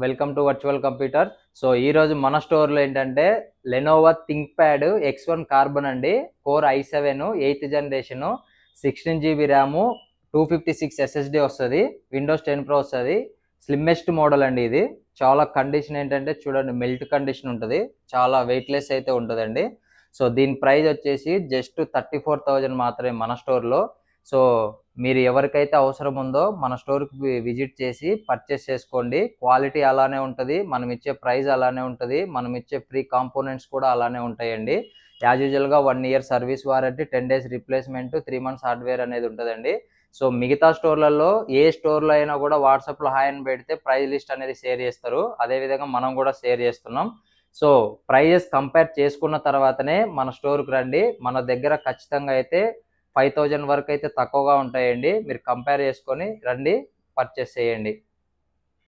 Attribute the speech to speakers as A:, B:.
A: Welcome to virtual computer. So ఈ రోజు మన స్టోర్లో ఏంటంటే లెనోవా థింక్ప్యాడ్ X1 కార్బన్ అండి, core i7 8th generation, 16 GB RAM, 256 SSD వస్తుంది, విండోస్ 10 Pro వస్తుంది. స్లిమ్మెస్ట్ మోడల్ అండి ఇది. చాలా కండిషన్ ఏంటంటే చూడండి, మెల్ట్ కండిషన్ ఉంటుంది, చాలా వెయిట్లెస్ అయితే ఉంటుందండి. సో దీని ప్రైస్ వచ్చేసి జస్ట్ 34,000 మాత్రమే మన స్టోర్లో. సో మీరు ఎవరికైతే అవసరం ఉందో మన స్టోర్కి విజిట్ చేసి పర్చేస్ చేసుకోండి. క్వాలిటీ అలానే ఉంటుంది, మనం ఇచ్చే ప్రైస్ అలానే ఉంటుంది, మనం ఇచ్చే ఫ్రీ కాంపోనెంట్స్ కూడా అలానే ఉంటాయండి. యాజ్ యూజువల్గా 1 year service warranty, 10 days replacement, 3 months hardware అనేది ఉంటుందండి. సో మిగతా స్టోర్లలో ఏ స్టోర్లో అయినా కూడా వాట్సాప్లో హాయ్ అని పెడితే ప్రైస్ లిస్ట్ అనేది షేర్ చేస్తారు, అదేవిధంగా మనం కూడా షేర్ చేస్తున్నాం. సో ప్రైజెస్ కంపేర్ చేసుకున్న తర్వాతనే మన స్టోర్కి రండి. మన దగ్గర ఖచ్చితంగా అయితే 5,000 వరకు అయితే తక్కువగా ఉంటాయండి. మీరు కంపేర్ చేసుకొని రండి, పర్చేస్ చేయండి.